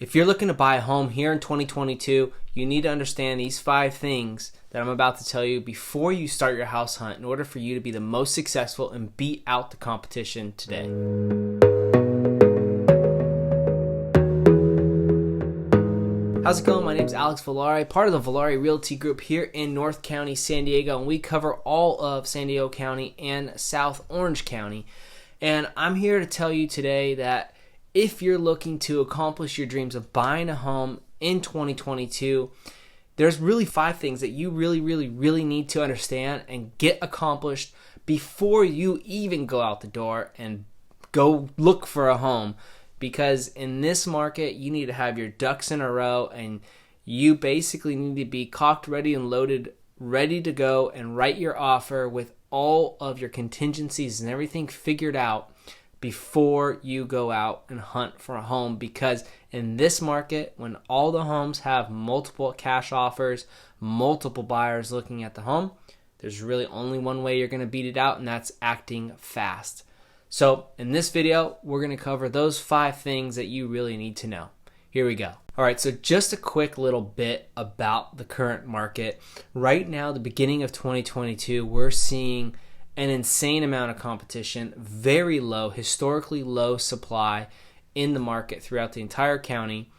If you're looking to buy a home here in 2022, you need to understand these 5 things that I'm about to tell you before you start your house hunt in order for you to be the most successful and beat out the competition today. How's it going? My name is Alex Villari, part of the Villari Realty Group here in North County, San Diego, and we cover all of San Diego County and South Orange County. And I'm here to tell you today that if you're looking to accomplish your dreams of buying a home in 2022, there's really 5 things that you really need to understand and get accomplished before you even go out the door and go look for a home. Because in this market, you need to have your ducks in a row, and you basically need to be cocked, ready, and loaded, ready to go and write your offer with all of your contingencies and everything figured out before you go out and hunt for a home. Because in this market, when all the homes have multiple cash offers, multiple buyers looking at the home, there's really only one way you're going to beat it out, and that's acting fast. So in this video, we're going to cover those 5 things that you really need to know. Here we go. All right, so just a quick little bit about the current market. Right now, the beginning of 2022, we're seeing an insane amount of competition, very low, historically low supply in the market throughout the entire county.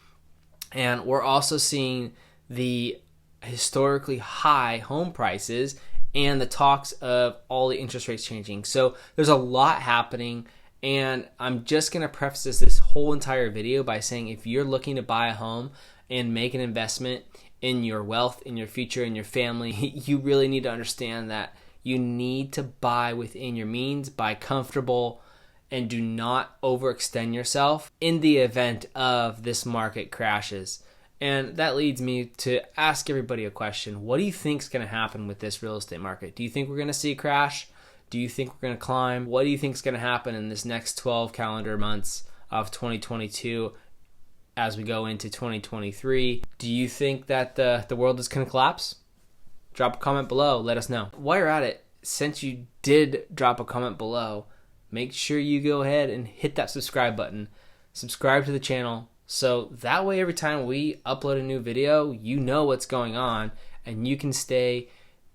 And we're also seeing the historically high home prices and the talks of all the interest rates changing. So there's a lot happening, and I'm just going to preface this whole entire video by saying if you're looking to buy a home and make an investment in your wealth, in your future, in your family, you really need to understand that you need to buy within your means, buy comfortable, and do not overextend yourself in the event of this market crashes. And that leads me to ask everybody a question. What do you think is going to happen with this real estate market? Do you think we're going to see a crash? Do you think we're going to climb? What do you think is going to happen in this next 12 calendar months of 2022 as we go into 2023? Do you think that the world is going to collapse? Drop a comment below. Let us know. While you're at it, since you did drop a comment below, make sure you go ahead and hit that subscribe button. Subscribe to the channel, so that way every time we upload a new video, you know what's going on and you can stay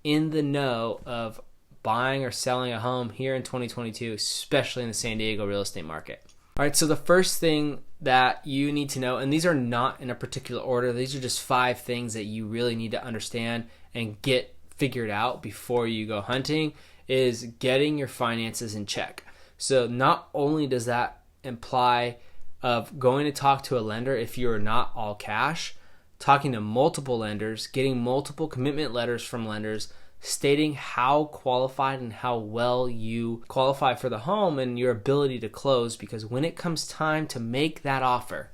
in the know of buying or selling a home here in 2022, especially in the San Diego real estate market. All right, so the first thing that you need to know, and these are not in a particular order, these are just 5 things that you really need to understand and get figured out before you go hunting, is getting your finances in check. So not only does that imply of going to talk to a lender if you're not all cash, talking to multiple lenders, getting multiple commitment letters from lenders, stating how qualified and how well you qualify for the home and your ability to close. Because when it comes time to make that offer,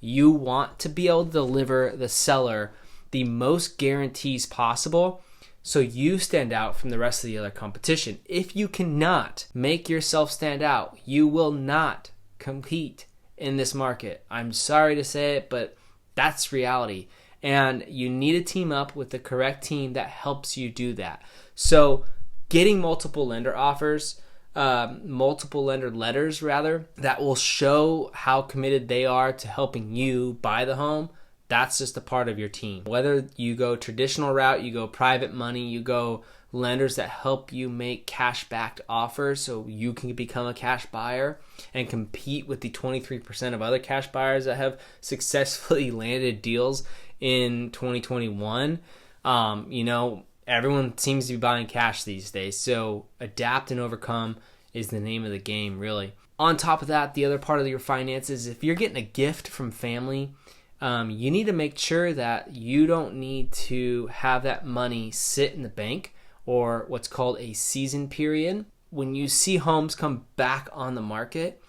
you want to be able to deliver the seller the most guarantees possible so you stand out from the rest of the other competition. If you cannot make yourself stand out, you will not compete in this market. I'm sorry to say it, but that's reality. And you need to team up with the correct team that helps you do that. So getting multiple lender offers, multiple lender letters rather, that will show how committed they are to helping you buy the home, that's just a part of your team. Whether you go traditional route, you go private money, you go lenders that help you make cash-backed offers so you can become a cash buyer and compete with the 23% of other cash buyers that have successfully landed deals in 2021. Everyone seems to be buying cash these days, so adapt and overcome is the name of the game, really. On top of that, the other part of your finances, if you're getting a gift from family, you need to make sure that you don't need to have that money sit in the bank or what's called a season period. When you see homes come back on the market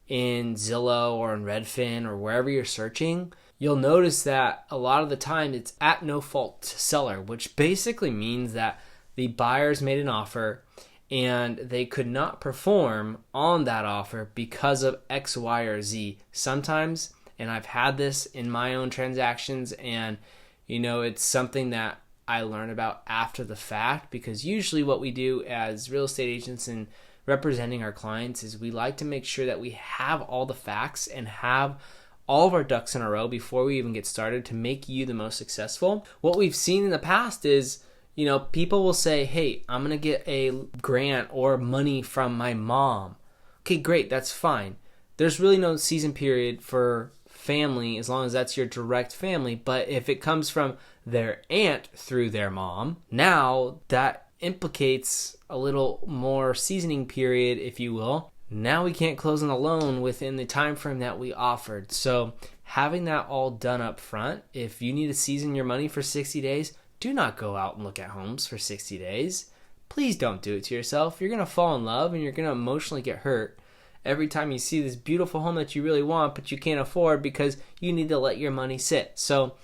in Zillow or in Redfin or wherever you're searching, you'll notice that a lot of the time it's at no fault to seller, which basically means that the buyers made an offer and they could not perform on that offer because of X, Y, or Z. Sometimes, and I've had this in my own transactions, and it's something that I learn about after the fact, because usually what we do as real estate agents and representing our clients is we like to make sure that we have all the facts and have all of our ducks in a row before we even get started to make you the most successful. What we've seen in the past is, people will say, hey, I'm going to get a grant or money from my mom. Okay, great, that's fine. There's really no season period for family as long as that's your direct family. But if it comes from their aunt through their mom, now that implicates a little more seasoning period, if you will. Now we can't close on a loan within the time frame that we offered. So having that all done up front, if you need to season your money for 60 days, do not go out and look at homes for 60 days. Please don't do it to yourself. You're going to fall in love and you're going to emotionally get hurt every time you see this beautiful home that you really want, but you can't afford because you need to let your money sit. So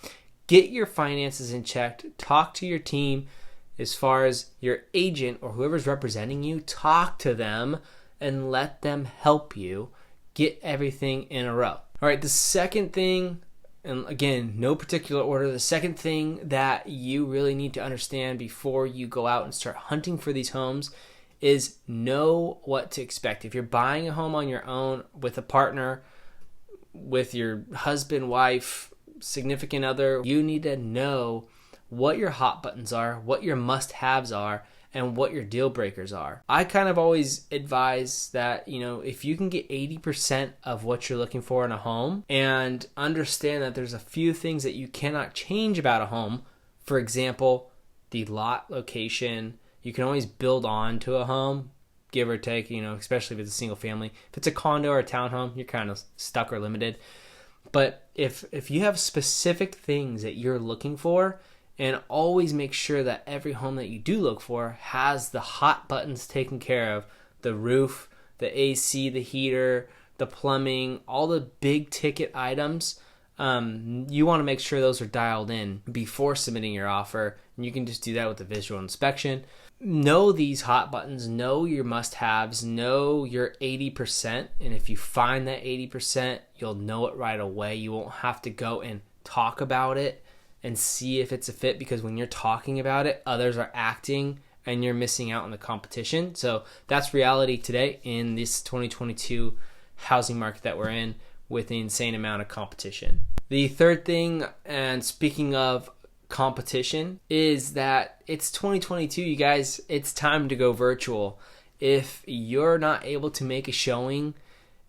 get your finances in check. Talk to your team. As far as your agent or whoever's representing you, talk to them and let them help you get everything in a row. All right, the second thing, and again, no particular order, the second thing that you really need to understand before you go out and start hunting for these homes is know what to expect. If you're buying a home on your own with a partner, with your husband, wife, significant other, you need to know what your hot buttons are, what your must-haves are, and what your deal breakers are. I kind of always advise that, if you can get 80% of what you're looking for in a home and understand that there's a few things that you cannot change about a home, for example, the lot location, you can always build on to a home, give or take, especially if it's a single family. If it's a condo or a townhome, you're kind of stuck or limited. But if you have specific things that you're looking for, and always make sure that every home that you do look for has the hot buttons taken care of. The roof, the AC, the heater, the plumbing, all the big ticket items. You want to make sure those are dialed in before submitting your offer. And you can just do that with a visual inspection. Know these hot buttons. Know your must-haves. Know your 80%. And if you find that 80%, you'll know it right away. You won't have to go and talk about it and see if it's a fit, because when you're talking about it, others are acting and you're missing out on the competition. So that's reality today in this 2022 housing market that we're in with the insane amount of competition. The third thing, and speaking of competition, is that it's 2022, you guys. It's time to go virtual. If you're not able to make a showing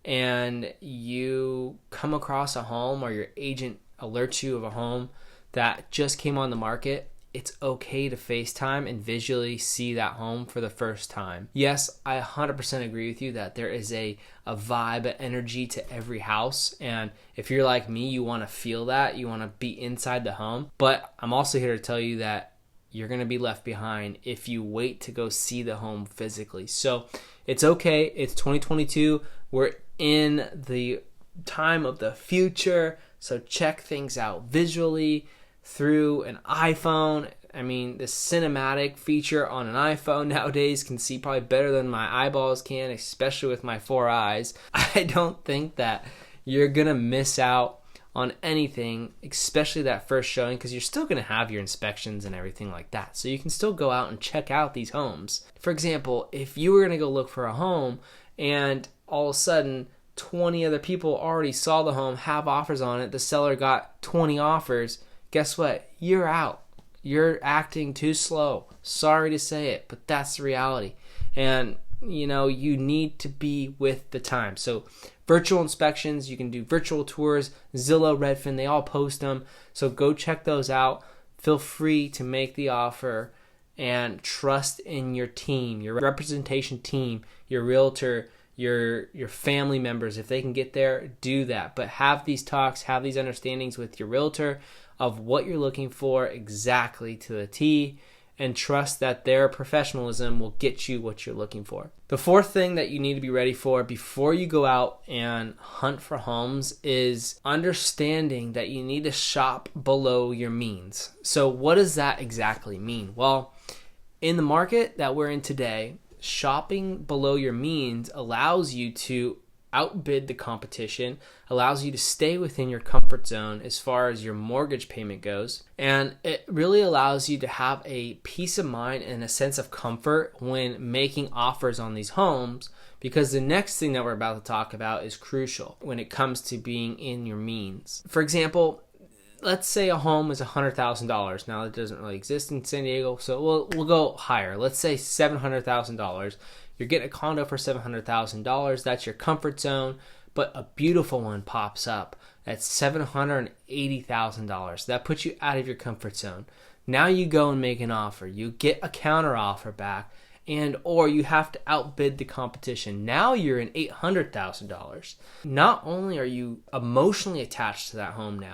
and you come across a home or your agent alerts you of a home that just came on the market, it's okay to FaceTime and visually see that home for the first time. Yes, I 100% agree with you that there is a vibe, an energy to every house. And if you're like me, you want to feel that. You want to be inside the home. But I'm also here to tell you that you're going to be left behind if you wait to go see the home physically. So it's okay. It's 2022. We're in the time of the future. So check things out visually through an iPhone. I mean, the cinematic feature on an iPhone nowadays can see probably better than my eyeballs can, especially with my 4 eyes. I don't think that you're going to miss out on anything, especially that first showing, because you're still going to have your inspections and everything like that. So you can still go out and check out these homes. For example, if you were going to go look for a home and all of a sudden 20 other people already saw the home, have offers on it, the seller got 20 offers, guess what? You're out. You're acting too slow. Sorry to say it, but that's the reality. And, you need to be with the time. So virtual inspections, you can do virtual tours, Zillow, Redfin, they all post them. So go check those out. Feel free to make the offer and trust in your team, your representation team, your realtor, your family members. If they can get there, do that. But have these talks, have these understandings with your realtor of what you're looking for exactly to the T, and trust that their professionalism will get you what you're looking for. The fourth thing that you need to be ready for before you go out and hunt for homes is understanding that you need to shop below your means. So what does that exactly mean? Well, in the market that we're in today, shopping below your means allows you to outbid the competition, allows you to stay within your comfort zone as far as your mortgage payment goes, and it really allows you to have a peace of mind and a sense of comfort when making offers on these homes, because the next thing that we're about to talk about is crucial when it comes to being in your means. For example, let's say a home is $100,000. Now, it doesn't really exist in San Diego, so we'll go higher. Let's say $700,000. You're getting a condo for $700,000. That's your comfort zone, but a beautiful one pops up at $780,000. That puts you out of your comfort zone. Now you go and make an offer. You get a counter offer back, or you have to outbid the competition. Now you're in $800,000. Not only are you emotionally attached to that home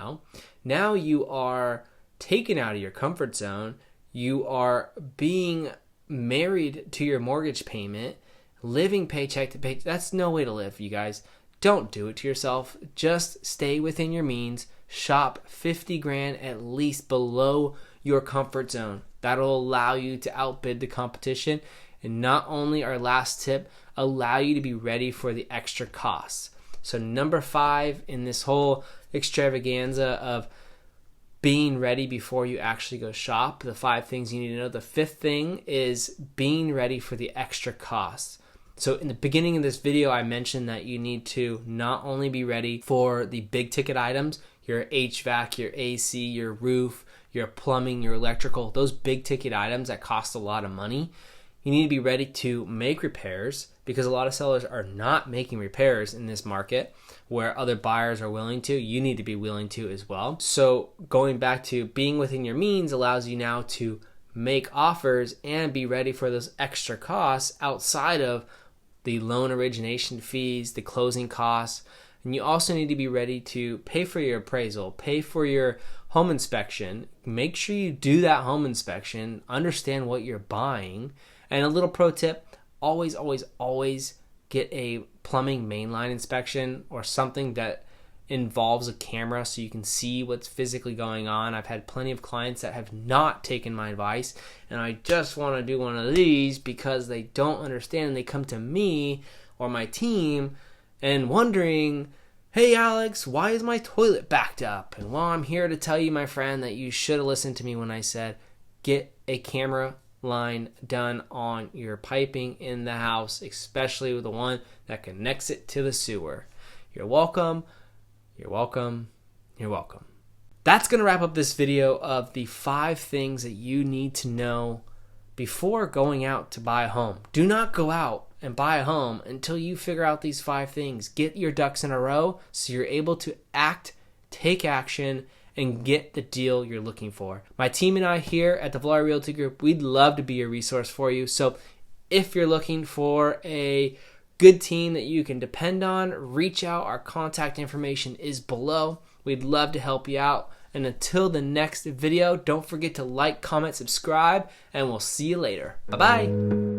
now you are taken out of your comfort zone. You are being married to your mortgage payment, living paycheck to paycheck. That's no way to live, you guys. Don't do it to yourself. Just stay within your means. Shop 50 grand at least below your comfort zone. That'll allow you to outbid the competition. And not only, our last tip, allow you to be ready for the extra costs. So number 5 in this whole extravaganza of being ready before you actually go shop, the 5 things you need to know. The 5th thing is being ready for the extra costs. So in the beginning of this video, I mentioned that you need to not only be ready for the big ticket items, your HVAC, your AC, your roof, your plumbing, your electrical, those big ticket items that cost a lot of money. You need to be ready to make repairs, because a lot of sellers are not making repairs in this market where other buyers are willing to. You need to be willing to as well. So going back to being within your means allows you now to make offers and be ready for those extra costs outside of the loan origination fees, the closing costs. And you also need to be ready to pay for your appraisal, pay for your home inspection. Make sure you do that home inspection, understand what you're buying. And a little pro tip, always get a plumbing mainline inspection or something that involves a camera so you can see what's physically going on. I've had plenty of clients that have not taken my advice, and I just want to do one of these because they don't understand, and they come to me or my team and wondering, hey Alex, why is my toilet backed up? And well, I'm here to tell you, my friend, that you should have listened to me when I said get a camera line done on your piping in the house, especially with the one that connects it to the sewer. You're welcome. You're welcome. You're welcome. That's going to wrap up this video of the 5 things that you need to know before going out to buy a home. Do not go out and buy a home until you figure out these 5 things. Get your ducks in a row so you're able to act, take action, and get the deal you're looking for. My team and I here at the Valari Realty Group, we'd love to be a resource for you. So if you're looking for a good team that you can depend on, reach out. Our contact information is below. We'd love to help you out. And until the next video, don't forget to like, comment, subscribe, and we'll see you later. Bye-bye.